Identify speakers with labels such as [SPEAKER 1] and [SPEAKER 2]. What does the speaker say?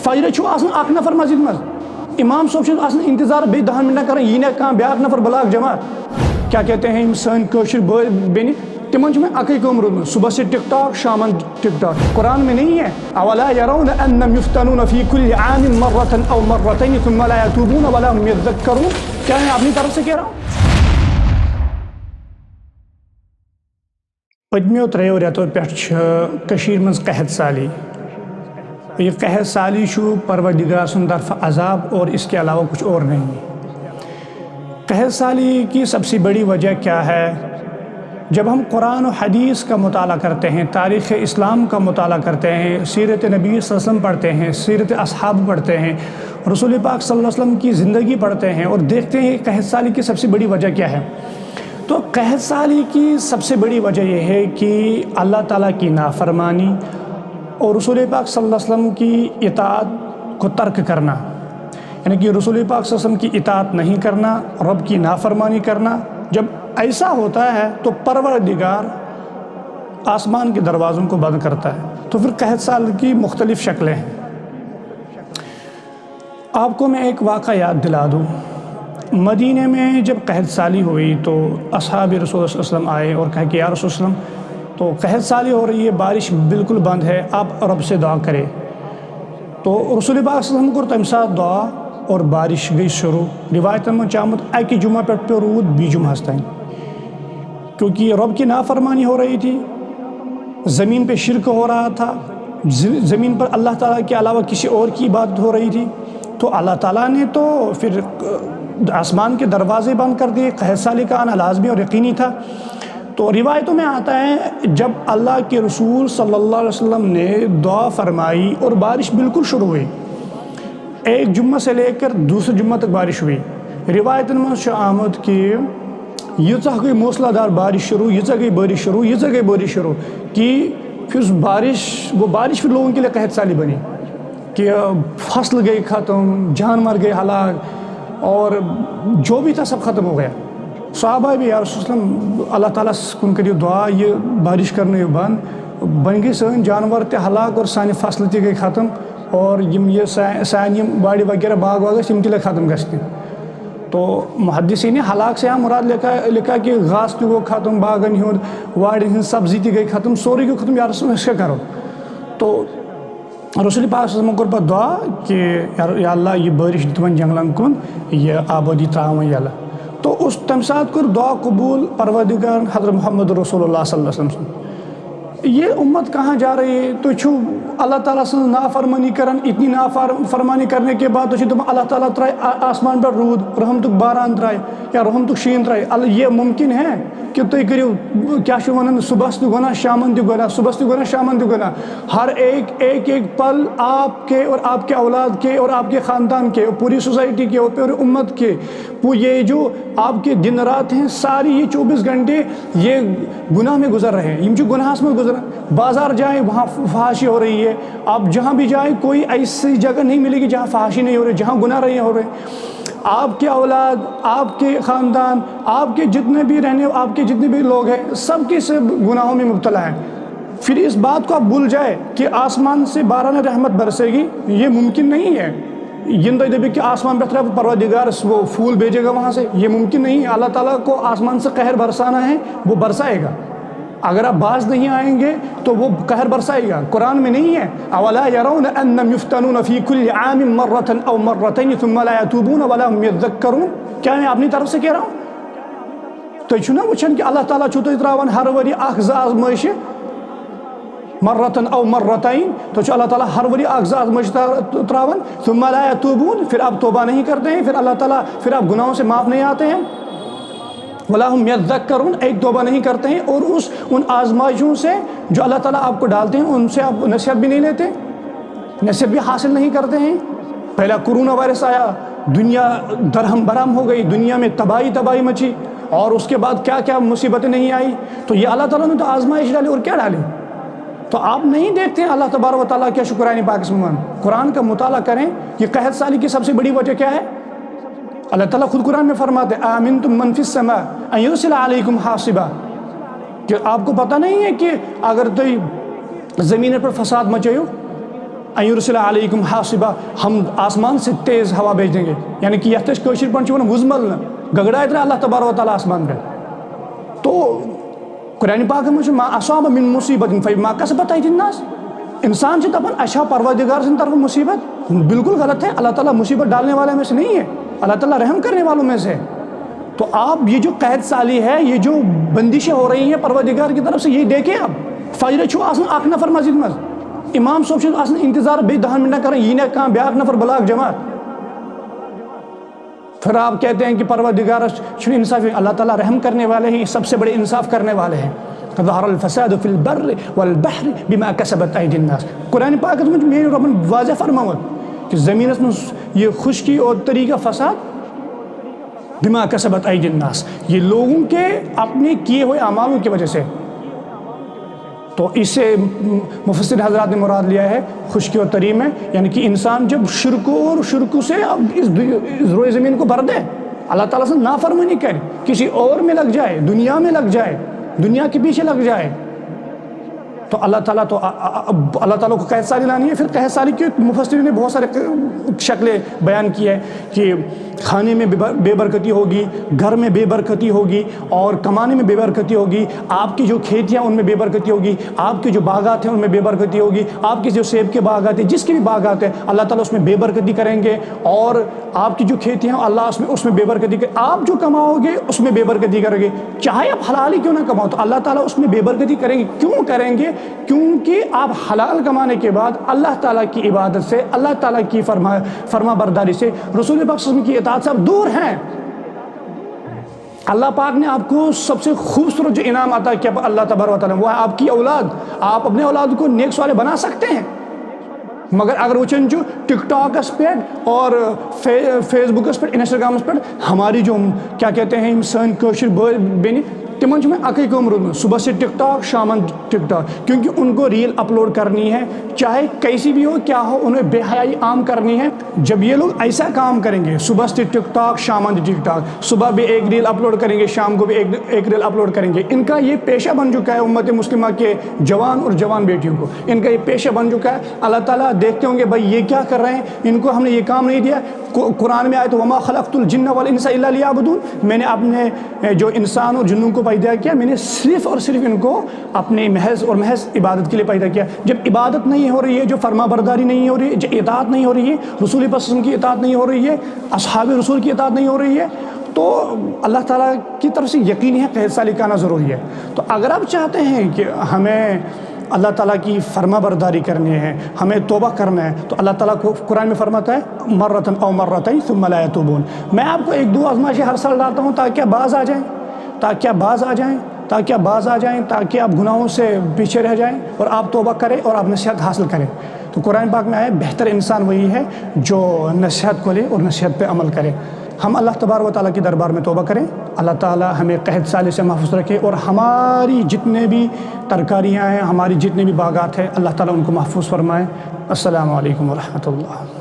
[SPEAKER 1] فجر چھو آسان اکھ نفر مسجد مز امام صاحب چھُ آسان انتظار بیٚیہِ 10 منٹ کران یی نہ کانٛہہ بیٛاکھ نفر بلاک جماعت کیا کہتے ہیں یِم سٲنۍ کٲشِر بٲے بیٚنہِ تِمن چھُ مےٚ اکٕے کٲم روٗدمٕژ صبح سے ٹک ٹاک شامن ٹک ٹاک قرآن میں نہیں ہے اولا يرون انهم يفتنون في كل عام مرة او مرتين ثم لا يتوبون ولا هم يذكرون کیا میں اپنی طرف سے کہہ رہا ہوں پٔتمیو 3 رٮ۪تو پٮ۪ٹھ چھِ کٔشیٖرِ منٛز قحط سالی یہ قحط سالی چھُ پروردگار سُنٛد طرف عذاب اور اس کے علاوہ کچھ اور نہیں قحط سالی کی سب سے بڑی وجہ کیا ہے جب ہم قرآن و حدیث کا مطالعہ کرتے ہیں تاریخ اسلام کا مطالعہ کرتے ہیں سیرت نبی صلی اللہ علیہ وسلم پڑھتے ہیں سیرت اصحاب پڑھتے ہیں رسول پاک صلی اللہ علیہ وسلم کی زندگی پڑھتے ہیں اور دیکھتے ہیں قحط سالی کی سب سے بڑی وجہ کیا ہے تو قحط سالی کی سب سے بڑی وجہ یہ ہے کہ اللہ تعالیٰ کی نافرمانی اور رسول پاک صلی اللہ علیہ وسلم کی اطاعت کو ترک کرنا یعنی کہ رسول پاک صلی اللہ علیہ وسلم کی اطاعت نہیں کرنا رب کی نافرمانی کرنا جب ایسا ہوتا ہے تو پروردگار آسمان کے دروازوں کو بند کرتا ہے تو پھر قحط سال کی مختلف شکلیں ہیں آپ کو میں ایک واقعہ یاد دلا دوں مدینہ میں جب قحط سالی ہوئی تو اصحاب رسول صلی اللہ علیہ وسلم آئے اور کہا کہ یا رسول اللہ علیہ وسلم تو قحط سالی ہو رہی ہے بارش بالکل بند ہے آپ رب سے دعا کریں تو رسول پاک صلی اللہ علیہ وسلم کو تمہِ ساتہٕ دعا اور بارش گئی شروع روایتن میں چامت اکہ جمعہ پہ روٗد بیٚیہِ جمعہس تام کیونکہ رب کی نافرمانی ہو رہی تھی زمین پہ شرک ہو رہا تھا زمین پر اللہ تعالیٰ کے علاوہ کسی اور کی عبادت ہو رہی تھی تو اللہ تعالیٰ نے تو پھر آسمان کے دروازے بند کر دیے قحط سالی کا آنا لازمی اور یقینی تھا تو روایتوں میں آتا ہے جب اللہ کے رسول صلی اللہ علیہ وسلم نے دعا فرمائی اور بارش بالکل شروع ہوئی ایک جمعہ سے لے کر دوسرے جمعہ تک بارش ہوئی روایتن میں چھُ آمد کہ ییٖژاہ گئی موسلا دار بارش شروع ییٖژاہ گئی بارش شروع ییٖژاہ گئی بارش شروع کہ پھر بارش پھر لوگوں کے لیے قحط سالی بنی کہ فصل گئی ختم جانور گئے ہلاک اور جو بھی تھا سب ختم ہو گیا صحابہ بھی یا رسول اللہ اللہ تعالیٰ کن کریو دعا یہ بارش کرنے بند بن گئی سٲنۍ جانور تہِ ہلاک اور سانہِ فصل تہِ گئی ختم اور یہ سانہِ یِم وارِ وغیرہ باغ واغ ٲسۍ یِم تہِ لٔگۍ ختم گژھنہِ تو محدثین نے ہلاک سے یہاں مراد لکھا کہ گھاس تہِ گوٚو ختم باغن ہُنٛد وارٮ۪ن ہٕنٛز سبزی تہِ گئی ختم سورُے گوٚو ختم یا رسول أسۍ کیٛاہ کرو تو رسول پاک صلی اللہ علیہ وسلم کوٚر پتہٕ دعا کہ یا اللہ یہ بارش دِ تِمن جنگلن کُن یہ آبادی ترٛاوان یلہٕ تو اس تمہِ ساتہٕ کوٚر دعا قبوٗل پروردگار حضرت محمد رسول اللہ صلی اللہ علیہ وسلم یہ امت کہاں جا رہی ہے تو چھو اللہ تعالیٰ سے نافرمانی کرن اتنی نافرمانی کرنے کے بعد تو تم اللہ تعالیٰ ترائے آسمان پر رود رحمتک باران ترائے یا رحمتک شین ترائے یہ ممکن ہے کہ تُہۍ کٔرِو کیا چھُ وَنان صبحس تہِ گۄناہ شامن تہِ گۄناہ صبحس تہِ گۄناہ شامن تہِ گۄناہ ہر ایک پل آپ کے اور آپ کے اولاد کے اور آپ کے خاندان کے اور پوری سوسائٹی کے اور پوری امت کے یہ جو آپ کے دن رات ہیں ساری یہ 24 گھنٹے یہ گناہ میں گزر رہے ہیں یہ گناہس میں گزر بازار جائیں وہاں فحاشی ہو رہی ہے آپ جہاں بھی جائیں کوئی ایسی جگہ نہیں ملے گی جہاں فحاشی نہیں ہو رہی جہاں گناہ رہے ہو رہے آپ کے اولاد آپ کے خاندان آپ کے جتنے بھی آپ کے جتنے بھی لوگ ہیں سب کے سب گناہوں میں مبتلا ہیں پھر اس بات کو آپ بھول جائے کہ آسمان سے باران رحمت برسے گی یہ ممکن نہیں ہے یہ کہ آسمان پہ پروردگار وہ پھول بھیجے گا وہاں سے یہ ممکن نہیں ہے اللہ تعالیٰ کو آسمان سے قہر برسانا ہے وہ برسائے گا اگر آپ باز نہیں آئیں گے تو وہ قہر برسائے گا قرآن میں نہیں ہے اولا يرون انهم يفتنون في كل عام مرة او مرتين ثم لا يتوبون ولا هم يذكرون کیا میں اپنی طرف سے کہہ رہا ہوں تو چھو نا وچھن کہ اللہ تعالیٰ چھو تو تراوان ہر وری اکھ زٕ آزمائش مرة او مرتين تو چھو اللہ تعالیٰ ہر وری اکھ زٕ آزمائش تراوان ثم لا يتوبون پھر آپ توبہ نہیں کرتے ہیں پھر اللہ تعالیٰ پھر آپ گناہوں سے معاف نہیں آتے ہیں وَلَا هُمْ يَذَّكَّرُونَ ایک توبہ نہیں کرتے ہیں اور ان آزمائشوں سے جو اللہ تعالیٰ آپ کو ڈالتے ہیں ان سے آپ نصیحت بھی نہیں لیتے نصیحت بھی حاصل نہیں کرتے ہیں پہلا کورونا وائرس آیا دنیا درہم برہم ہو گئی دنیا میں تباہی مچی اور اس کے بعد کیا کیا مصیبتیں نہیں آئی تو یہ اللہ تعالیٰ نے تو آزمائش ڈالی اور کیا ڈالی تو آپ نہیں دیکھتے ہیں اللہ تبارک و تعالیٰ کیا شکرانی پاکستان قرآن کا مطالعہ کریں یہ قحط سالی کی سب سے بڑی وجہ کیا ہے اللہ تعالیٰ خود قرآن میں فرماتے ہیں آمنتم من فی السماء ان یرسل علیکم حاصبا کہ آپ کو پتہ نہیں ہے کہ اگر تو زمین پر فساد مچائیو ایرسل علیکم حاصبہ، ہم آسمان سے تیز ہوا بھیج دیں گے، یعنی کہ یہ کوشر پن ون مزمل گگڑا اتنا اللہ تبارک و تعالیٰ آسمان پہ. تو قرآن پاک میں ما اصاب من مصیبت فبما کسبت ایدی الناس، انسان سے دپان اچھا پروردگار سے طرف مصیبت، بالکل غلط ہے. اللہ تعالیٰ مصیبت ڈالنے والے میں سے نہیں ہے، اللہ تعالیٰ رحم کرنے والوں میں سے. تو آپ یہ جو قحط سالی ہے، یہ جو بندشیں ہو رہی ہیں پروردگار کی طرف سے، یہ دیکھیں. اب فجر چھو آسن اک نفر مسجد مز، امام صاحب چھو آسن انتظار بے 10 منٹ کریں، یہ نہ کہاں بیاک نفر بلاک جماعت. پھر آپ کہتے ہیں کہ پروردگار چھو انصاف، اللہ تعالیٰ رحم کرنے والے ہیں، سب سے بڑے انصاف کرنے والے ہیں. ظہر الفساد فی البر والبحر بما کسبت ایدی الناس. قرآن پاک میں میرے رب واضح فرماوت کہ زمین میں یہ خشکی اور طریقہ فساد بما کسبت ایدی الناس، یہ لوگوں کے اپنے کیے ہوئے اعمالوں کی وجہ سے. تو اس سے مفسر حضرات نے مراد لیا ہے خشکی اور تری میں، یعنی کہ انسان جب شرک سے اب اس روئے زمین کو بھر دے، اللہ تعالیٰ سے نافرمانی کرے، کسی اور میں لگ جائے، دنیا میں لگ جائے، دنیا کے پیچھے لگ جائے، تو اللہ تعالیٰ کو قحط سالی لانی ہے. پھر قحط سالی کی مفسرین نے بہت سارے شکلیں بیان کی ہے کہ کھانے میں بے برکتی ہوگی، گھر میں بے برکتی ہوگی، اور کمانے میں بے برکتی ہوگی، آپ کی جو کھیتیاں ان میں بے برکتی ہوگی، آپ کے جو باغات ہیں ان میں بے برکتی ہوگی، آپ کے جو سیب کے باغات ہیں، جس کے بھی باغات ہیں اللہ تعالیٰ اس میں بے برکتی کریں گے، اور آپ کی جو کھیتیاں ہیں اللہ اس میں بے برکتی کریں. آپ جو کماؤ گے اس میں بے برکتی کریں گے، چاہے آپ حلال ہی کیوں نہ کماؤ تو اللہ تعالیٰ اس میں بے برکتی کریں گے. کیوں کریں گے؟ کیونکہ آپ حلال کمانے کے بعد اللہ تعالیٰ کی عبادت سے، اللہ تعالیٰ کی فرما برداری سے، رسول پاک صلی اللہ علیہ وسلم کی اطاعت سے آپ دور ہیں. اللہ پاک نے آپ کو سب سے خوبصورت جو انعام عطا کیا اللہ تبارک و تعالیٰ، وہ ہے آپ کی اولاد. آپ اپنے اولاد کو نیک صالح بنا سکتے ہیں، مگر اگر وچن جو ٹک ٹاک پہ اور فیس بکس پہ، انسٹاگرامس پہ ہماری جو کیا کہتے ہیں سن کوشر بینی تمن میں اکی کم روزمت، صبح سے ٹک ٹاک شامن ٹک ٹاک، کیونکہ ان کو ریل اپلوڈ کرنی ہے، چاہے کیسی بھی ہو کیا ہو، انہیں بے حیائی عام کرنی ہے. جب یہ لوگ ایسا کام کریں گے، صبح سے ٹک ٹاک شامن ٹک ٹاک، صبح بھی ایک ریل اپلوڈ کریں گے، شام کو بھی ایک ریل اپلوڈ کریں گے، ان کا یہ پیشہ بن چکا ہے امت مسلمہ کے جوان اور جوان بیٹیوں کو، ان کا یہ پیشہ بن چکا ہے. اللہ تعالیٰ دیکھتے ہوں گے بھائی یہ کیا کر رہے ہیں، ان کو ہم نے یہ کام نہیں دیا. قرآن میں آئے تو وما خلقت الجن والانس الا لیعبدون، میں نے اپنے جو انسان اور جنوں کو پیدا کیا، میں نے صرف اور صرف ان کو اپنے محض اور محض عبادت کے لیے پیدا کیا. جب عبادت نہیں ہو رہی ہے، جو فرما برداری نہیں ہو رہی ہے، جو اطاعت نہیں ہو رہی ہے، رسول پاک کی اطاعت نہیں ہو رہی ہے، اصحاب رسول کی اطاعت نہیں ہو رہی ہے، تو اللہ تعالیٰ کی طرف سے یقینی ہے قحط سالی کا آنا ضروری ہے. تو اگر آپ چاہتے ہیں کہ ہمیں اللہ تعالیٰ کی فرما برداری کرنی ہے، ہمیں توبہ کرنا ہے، تو اللہ تعالیٰ کو قرآن میں فرماتا ہے مرتن او مرتین ثم لا یتوبون. میں آپ کو 1-2 آزمائشیں ہر سال ڈالتا ہوں تاکہ آپ باز آ جائیں، تاکہ آپ باز آ جائیں، تاکہ آپ باز آ جائیں، تاکہ آپ گناہوں سے پیچھے رہ جائیں اور آپ توبہ کریں اور آپ نصیحت حاصل کریں. تو قرآن پاک میں آئے بہتر انسان وہی ہے جو نصیحت کو لے اور نصیحت پہ عمل کرے. ہم اللہ تبارک و تعالیٰ کی دربار میں توبہ کریں، اللہ تعالیٰ ہمیں قحط سالی سے محفوظ رکھے، اور ہماری جتنے بھی ترکاریاں ہیں، ہماری جتنے بھی باغات ہیں، اللہ تعالیٰ ان کو محفوظ فرمائے. السلام علیکم ورحمۃ اللہ.